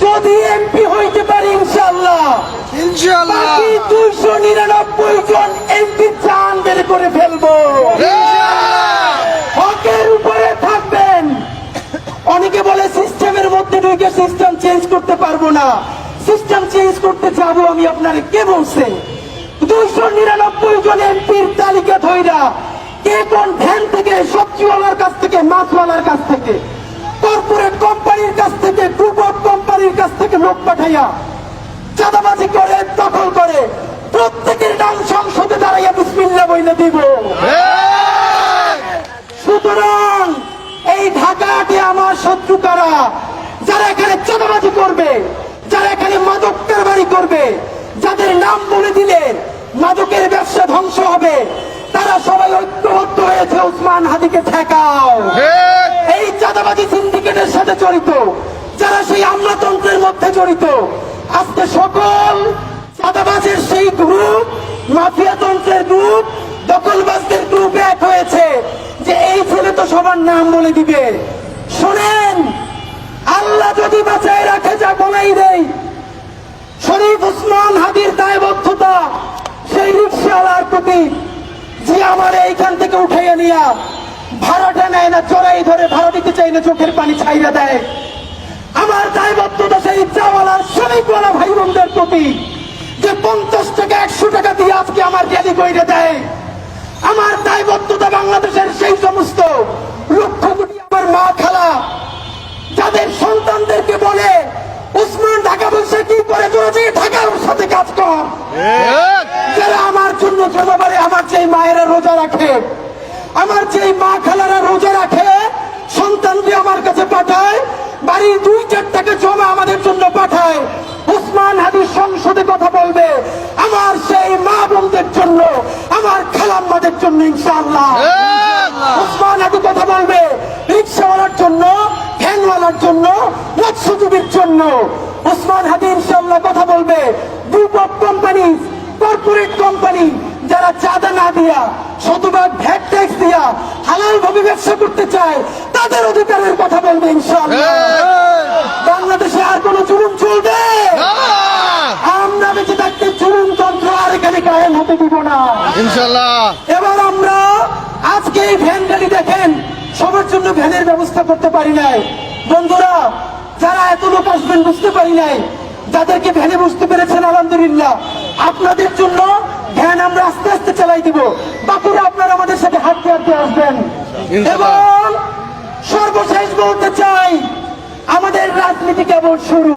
যদি এমপি হইতে পারি ইনশাআল্লাহ, ইনশাআল্লাহ বাকি 299 জন এমপি চান বের করে ফেলবো। হকের উপরে থাকবেন। অনেকে বলে সিস্টেমের মধ্যে ঢুকে সিস্টেম চেঞ্জ করতে পারবো না। সিস্টেম চেঞ্জ করতে যাবো আমি, আপনার কে বলছে? 299 জন এমপির তালিকা ধইরা কে কোন ভ্যান থেকে, সবজিওয়ালার কাছ থেকে, মাছওয়ালার কাছ থেকে, কর্পোরেট কোম্পানির কাছ থেকে, গ্রুপ অফ কোম্পানির কাছ থেকে লোক পাঠাইয়া চাঁদাবাজি করে, দখল করে, প্রত্যেকের নাম সংসদে দাঁড়াইয়া বিসমিল্লাহ বইলে দিব। সুতরাং এই ঢাকাতে আমার শত্রু কারা? যারা এখানে চাঁদাবাজি করবে, যারা এখানে মাদক কারবারি করবে, যাদের নাম বলে দিলে মাদকের ব্যবসা ধ্বংস হবে, তারা সবাই ঐক্যবদ্ধ হয়েছে ওসমান হাদিকে ঠেকাও। এই চাঁদাবাজি সিন্ডিকেটের সাথে জড়িত, যারা সেই আমলাতন্ত্রের মধ্যে জড়িত, আজকে সকল চাঁদাবাজের সেই গ্রুপ, মাফিয়াতন্ত্রের গ্রুপ, দখলবাজদের গ্রুপ এক হয়েছে যে এই ছেলে তো সবার নাম বলে দিবে। শোনেন, আল্লাহ যদি বাঁচায় রাখে, যা বলাই দেয়, শরীফ ওসমান হাদির দায়বদ্ধতা সেই রিকশাওয়ালার প্রতি, যে আমার এইখান থেকে উঠাইয়া নিয়া ভাড়াটা নেয় না, চড়াই ধরে ভাড়া দিতে চাই না, চোখের পানি ছাইরা দেয়। আমার দায়বদ্ধতা সেই চাওয়ালার, শ্রমিকওয়ালা ভাই বোনদের প্রতি, যে 50 টাকা 100 টাকা দিয়ে আজকে আমার র্যালি কইরে দেয়। আমার দায়বদ্ধতা বাংলাদেশের সেই সমস্ত লক্ষ কোটি আমার মা খালা, যাদের সন্তানদেরকে বলে ওসমান ঢাকা বসে কি করে, তোরা যে ঢাকার সাথে কাজ কর। যারা আমার জন্য জমাবারে, আমার যেই মায়েরা রোজা রাখে, আমার যেই মা খালারা রোজা রাখে, সন্তানকে আমার কাছে পাঠায়, বাড়ির 2-4 টাকা জমা আমাদের জন্য পাঠায়। ওসমান হাদির সংসদে কথা বলবে আমার সেই মা বোনদের জন্য, আমার খালাম্মাদের জন্য ইনশাআল্লাহ। ওসমান হাদি কথা বলবে রিকশাওয়ালার জন্য, ভ্যানওয়ালার জন্য, মৎস্যজীবীর জন্য। ওসমান হাদি ইনশাআল্লাহ কথা বলবে group of company, corporate company, যারা চাঁদা না দিয়া, শতভাগ ভ্যাট ট্যাক্স দিয়া হালাল ভাবে ব্যবসা করতে চায়, তাদের অধিকারের কথা বলবে ইনশাআল্লাহ। বাংলাদেশে আর কোন জুলুম চলবে? আমরা বেঁচে থাকতে জুলুম তন্ত্র আর এখানে কায়েম হতে দিব না ইনশাআল্লাহ। এবার আমরা আজকে এই ভ্যান গাড়ি দেখেন, সবার জন্য ভ্যানের ব্যবস্থা করতে পারি নাই। বন্ধুরা, যারা এত লোক আসবেন বুঝতে পারি নাই, যাদেরকে ভ্যানে বসতে পেরেছেন আলহামদুলিল্লাহ। আপনাদের জন্য ভ্যান আমরা আস্তে আস্তে চালাই দিব। বাকিরা আপনারা আমাদের সাথে হাঁটতে হাঁটতে আসবেন। এবং সর্বশেষ বলতে চাই, আমাদের রাজনীতি কেবল শুরু।